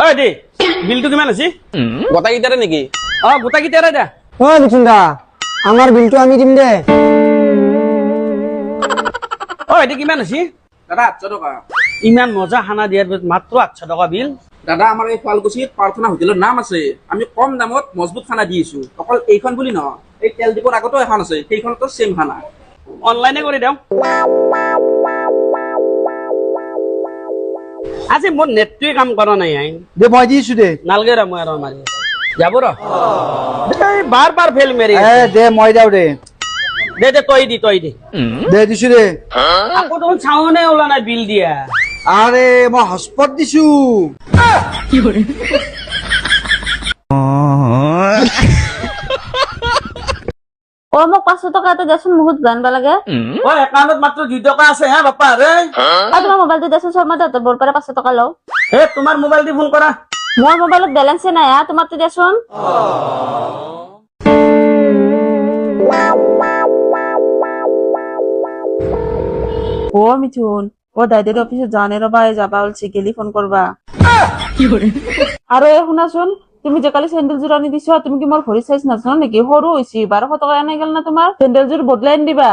হয় দে বিলটো কিমান আছে গোটাকেইটাৰে নেকি গোটা কিটাৰে দে মিঠুন দা আমার বিলটো আমি দিম দে এটি কিমান আছে দাদা 800 টকা ইমান মজা খানা দিয়াৰ পিছত মাত্ৰ 800 টকা বিল দাদা আমাৰ এই শুৱালকুছিত প্ৰাৰ্থনা হোটেলৰ নাম আছে আমি কম দামত মজবুত খানা দি আছো অকল এইখন বুলি নহয় এই তেল ডিপোৰ আগতো এখন আছে সেইখনতো সেম খানা অনলাইনে কৰি দিওঁ আজি মোৰ নেটটোৱে কাম কৰা নাই দে মই দিছো দে নালগে ৰ মই আৰু মাৰি যাব ৰ বাৰ বাৰ ফেল মেৰি দে মই যাও দে দে তই দি দে দিছো দে আকৌ দেখোন চাউনে ওলা নাই বিল দিয়া আরে মই হটস্পট দিছো মোক 500 টকা এটা দেচোন বহুত জানবা লাগে একাউণ্টত মাত্ৰ 2 টকা আছে হা বাপা ৰে তোমাৰ মোবাইলটো দেচোন শৰ্মা দাদা বৰ পৰা 500 টকা লও তোমাৰ মোবাইল দি ফোন কৰা মোৰ মোবাইলত বেলেন্সে নাই হা তোমাৰটো দেচোন মিঠুন দাইদেৰ অফিসে জানে ৰবা যাবা বলছে গেলি ফোন কৰবা আৰু শুনাচোন তুমি যে কালি চেন্ডেল জোৰ আনি দিছ তুমি কি মোৰ ভৰি চাইজ নাচানো নেকি সৰু হৈছে 1200 টকা আনি গেল না তোমাৰ চেন্ডেল জোৰ বদলাই আনি দিবা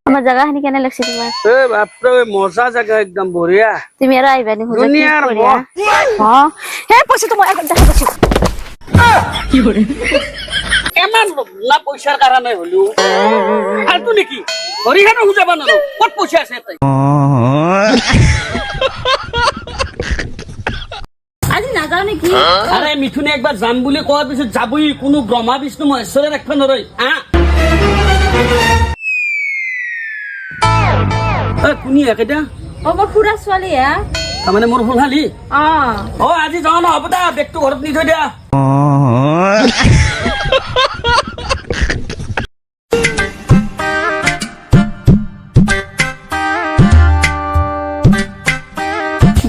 আমার জায়গা হানি কেনে লাগছে তোমার বাপরে মজা জায়গা একদম বঢ়িয়া তুমি আর আইবানি হুজুর দুনিয়ার হে পয়সা তো মই এখন দেখা পাচ্ছি এমান না পয়সার কারণে হলো ফালতু নেকি হরিহানো হুজাবা না কত পয়সা আছে তাই আজি না যাও নাকি আরে মিঠুনে একবার যাম বুলি কোৱাৰ পিছত যাবই কোনো ব্ৰহ্মা বিষ্ণু মহেশ্বৰে ৰাখিব নৰয় কোনি একেটা মোৰ খুৰা ছোৱালী হা তাৰমানে মোৰ ফুলহালি আজি যাওঁ ন হ'ব দা বেগটো ঘৰত নি থৈ দিয়া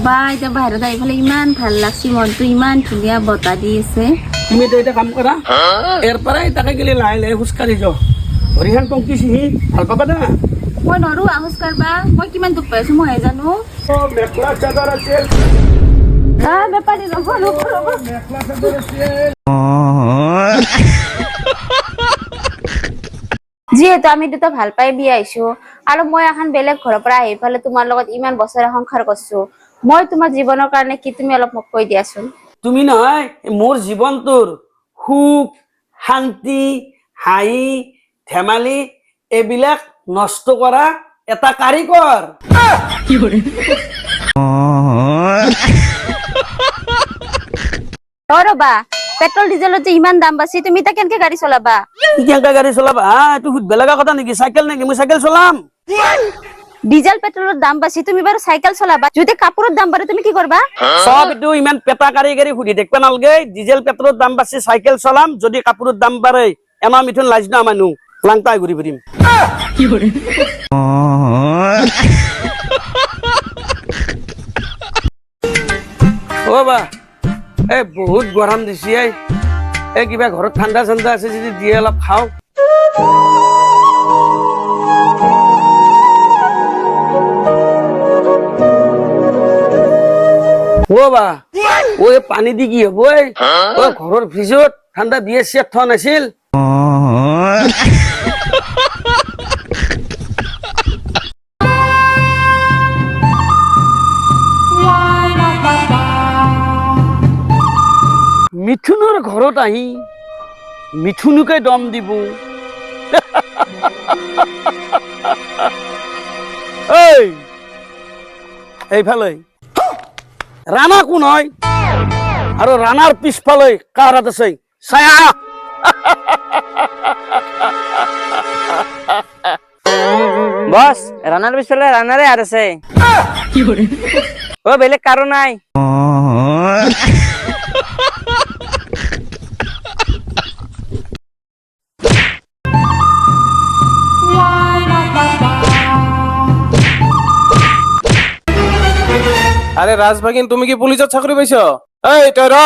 বা এতিয়া বাহিৰত আহি পেলাই ইমান ভাল লাগছে মনটো ইমান ধুনীয়া বতাহ দি আছে তুমি তো এটা কাম কৰা এৰ পৰাই তাকে গেলি লাহে লাহে খোজকাঢ়ি যাওঁ হৰিহান পংকি চিহি ভাল পাবা না মই নৰো আহোজ কাৰবা মই কিমান দুখ পাইছো মই জানো মেখলা চাদৰ আছিল বেপাৰী ৰ'ব যিহেতু আমি দুটা ভাল পাই বিয়া আহিছো আৰু মই এখন বেলেগ ঘৰৰ পৰা আহি পেলাই তোমাৰ লগত ইমান বছৰে সংসাৰ কৰিছো মই তোমাৰ জীৱনৰ কাৰণে কি তুমি অলপ মোক কৈ দিয়াচোন তুমি নহয় মোৰ জীৱনটোৰ সুখ শান্তি হাঁহি ধেমালি এইবিলাক নষ্ট কৰা এটা কাৰিকৰ ৰবা পেট্ৰল ডিজেলৰ যে ইমান দাম বাছি তুমি তা কেনেকে গাড়ী চলাবা কেনেকে গাড়ী চলাবা এইটো সুধব লগা কথা নেকি চাইকেল নেকি মই চাইকেল চলাম ডিজেল পেট্ৰলৰ দাম বাছি তুমি বাৰু চাইকেল চলাবা যদি কাপোৰৰ দাম বাঢ়ে তুমি কি কৰবা সব এইটো ইমান পেটা কাৰিকৰী সুধি দেখবা নালগে ডিজেল পেট্ৰলৰ দাম বাছি চাইকেল চলাম যদি কাপোৰৰ দাম বাঢ়ে এমাহ মিথুন লাজ না মানুহ লাংটাই ঘূৰি ফুৰিম বা বহুত গৰম দিছে কিবা ঘৰত ঠাণ্ডা ঠাণ্ডা আছে যদি দিয়ে অলপ খাওঁ বা পানী দি কি হব ঘৰৰ ফ্ৰিজত ঠাণ্ডা দিয়ে চেট থোৱা নাছিল মিথুনৰ ঘৰত আহি মিথুনকে দম দিব এইফালে ৰাণা কোন হয় আৰু ৰাণাৰ পিছফালে কাৰ হাত আছে ছায়া বস রানার পিছলে রানারে আর আছে ও বেলেগ কারো নাই আরে রাজভাগিন তুমি কি পুলিশের চাকরি পাইছো এই তই র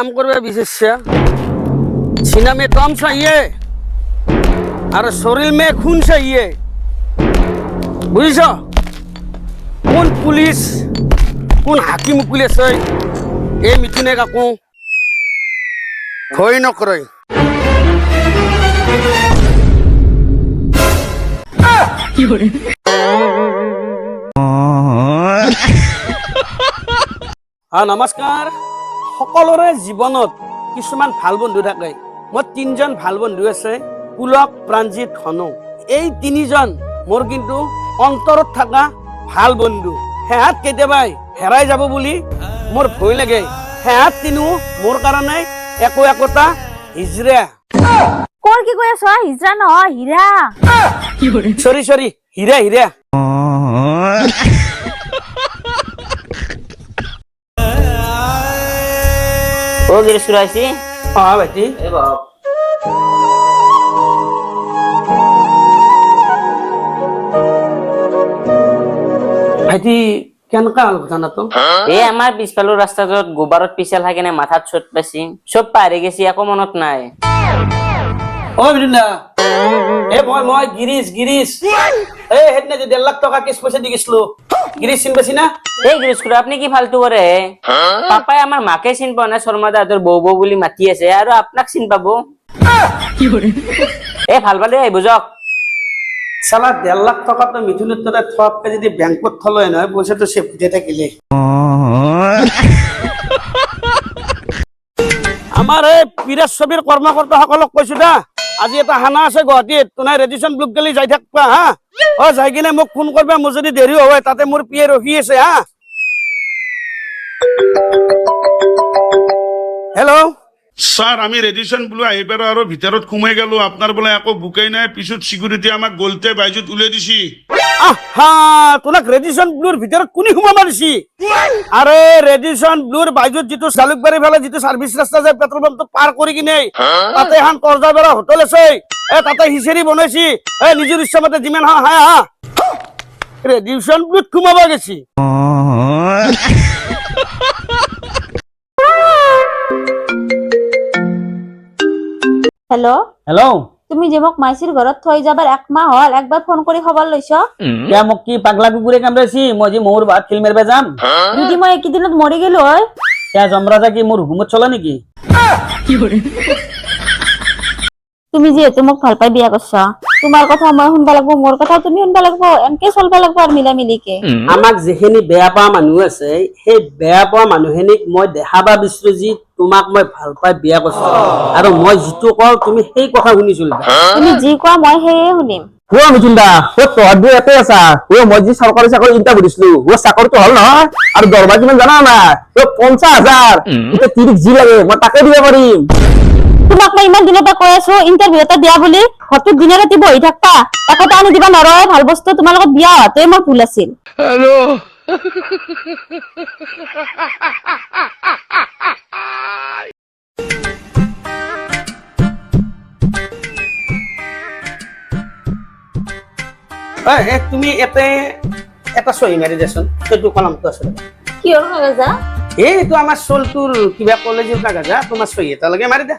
काम करबे विशेष्य सीना में दम चाहिए और शरीर में खून चाहिए বুঝিছ কোন পুলিশ কোন হাকিম উকিল আছে এই মিথুনে কাকো ভয় নকৰে নমস্কাৰ সকলোৰে জীৱনত কিছুমান ভাল বন্ধু থাকে মোৰ তিনজন ভাল বন্ধু আছে পুলক প্ৰাঞ্জিত হনু এই তিনিজন মোৰ কিন্তু অন্তৰত থকা ভাল বন্ধু হেহাত কেতিয়াবাই হেৰাই যাব বুলি মোৰ ভয় লাগে হেহাত তিনিও মোৰ কাৰণে একো একোটা হিজৰা কোন কি কৈ আছ হিজৰা নহয় হীৰা সৰি সৰি হীৰা হীৰা ও গিৰিশ কুড়াইছি ভাইটি ভাইটি কেনেকা হল জানাতো এই আমাৰ পিছফালৰ ৰাস্তাটোত গোবাৰত পিছাল খাই কেনে মাথাত চোট পাইছি চব পাহৰি গেছি একো মনত নাই ও বিদুলা মই গিরিশ গিরিশ হেতনে যে 1.5 লাখ টাকা কেস পয়সা দি গেছলো গিরিশ চিন পাছি না এই গিরিশ কুড়া আপনি কি ফালতু করে পাপাই আমার মাকে চিন পাও না শর্মা দাদৰ বৌ বৌ বুলি মাতি আছে আৰু আপোনাক চিন পাবো এ ভাল পালে আহিব যাওক সালা 1.5 লাখ টাকা তো মিথুনের তোরা থপকে যদি ব্যাংকত থলয় নয় পয়সা তো সে ফুটে থাকিলে আমার এই পিরাজ ছবির কর্মকর্তা সকলক কৈছো দা আজি এটা হানা আছে গুৱাহাটীত তোনাই ৰেডিশ্যন ব্লক গেলি যাই থাকবা হা ও যাই কিনে মোক ফোন করবা মোৰ যদি দেৰি হয় তাতে মোৰ পিয়ে ৰখি আছে হা হেল্ল' স্যার আমি রেডিশন বলে আহিবার আর ভিতরত ঘুমাই গেল আপনার বলে একো বুকাই নাই পিছত সিকিউরিটি আমাক গলতে বাইজত উলিয়াই দিছি আহা তোনাক ৰেডিশ্যন ব্লুৰ ভিতৰত কোনি সোমাব দিছি আৰে ৰেডিশ্যন ব্লুৰ বাইজত যিটো জালুকবাৰী ফালে যিটো সাৰ্ভিস ৰাস্তা যায় পেট্ৰল পাম্পটো পাৰ কৰি কিনে তাতে এখন কৰ্জাবেৰা হোটেল আছে তাতে হিচেৰি বনাইছি নিজৰ ইচ্ছামতে যিমান হা হা ৰেডিশ্যন ব্লুত সোমাব গেছি হেল্ল' হেল্ল' তুমি যে মোক মাইচিৰ ঘৰত থৈ যাবাৰ 1 মাহ হল একবাৰ ফোন কৰি খবৰ লৈছ क्या মোক কি পাগলা কুকুৰে কামৰাইছি মই যে মোৰ ভাত ফিল্ম মাৰিব যাম যদি মই একেদিনত মৰি গেলো হয় क्या যমৰাজা কি মোৰ হুমত চলা নেকি তুমি যিহেতু মোক ভাল পাই বিয়া কৰছা তোমাৰ কথা মই শুনবা লাগব মোৰ কথা তুমি শুনবা লাগব এনকে চলবা লাগব আৰু মিলা মিলিকে আমাক যেখিনি বেয়া পোৱা মানুহ আছে সেই বেয়া পোৱা মানুহখিনিক মই দেখাবা বিচাৰো যে তোমাক মই ভাল পাই বিয়া কৰিছো আৰু মই যিটো কওঁ তুমি সেই কথা শুনি চলিবা তুমি যি কোৱা মই সেয়ে শুনিম ও মিথুনদা ও তহঁত এতে আছা ও মই যি চৰকাৰী চাকৰি ইণ্টাৰভিউ দিছিলো ও চাকৰিটো হল নহয় আৰু দৰমহা কিমান জানা না ও 50,000 এতিয়া 30 যি লাগে মই তাকে দিব পাৰিম তোমাক মই ইমান দিনৰ পৰা কৈ আছো ইন্টাৰভিউ এটা দিয়া বুলি ঘৰটোত দিনে ৰাতি বহি থাকবা একোটা আনি দিবা নৰয় ভাল বস্তু তোমাৰ লগত বিয়া হোৱাটোৱে মোৰ ভুল আছিল তুমি এতে এটা সহি মাৰি দেচোন সেইটো কলমটো আছে কিহৰ কাগজা এইটো আমাৰ চলটোৰ কিবা কলেজৰ কাগজা তোমাৰ সহি এটা লাগে মাৰি দে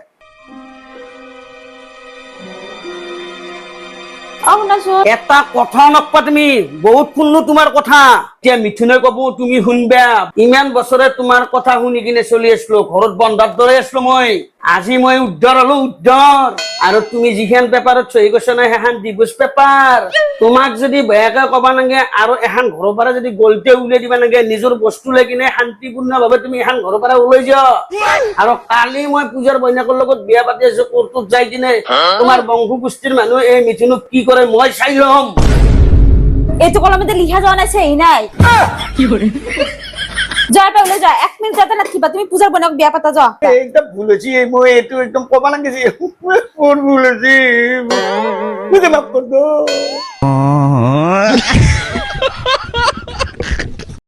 এটা কথা নকবা তুমি বহুত শুনলো তোমাৰ কথা এতিয়া মিথুনে কব তুমি শুনবা ইমান বছৰে তোমাৰ কথা শুনি কিনে চলি আছিলো ঘৰত বন্ধাৰ দৰে আছিলো মই আজি মই উদ্ধাৰ হলো উদ্ধাৰ আৰু তুমি যিখন পেপাৰত চহী কৰিছা নহয় সেইখন ডিভোৰ্চ পেপাৰ তোমাক যদি বেয়াকে কবা নাগে আৰু এখন ঘৰৰ পৰা যদি গলতে উলিয়াই দিবা নাগে নিজৰ বস্তু লৈ কিনে শান্তিপূৰ্ণভাৱে তুমি এখন ঘৰৰ পৰা ওলাই যোৱা আৰু কালি মই পূজাৰ বইনাকৰ লগত বিয়া পাতি আছো কোৰ্টত যাই কিনে তোমাৰ বংশ পুষ্টিৰ মানুহ এই মিথুনক কি কৰে মই চাই ল'ম এইটো কলমতে লিখা যোৱা নাই সেই নাই কি কৰে যাই পাউলে যা 1 মিনিট যাতে নাথিবা তুমি পূজাৰ বনক বিয়া পাতা যা একদম ভুল হৈছে মই এইটো একদম কবা লাগিছে কোন ভুল হৈছে মুঝে মাফ কর দো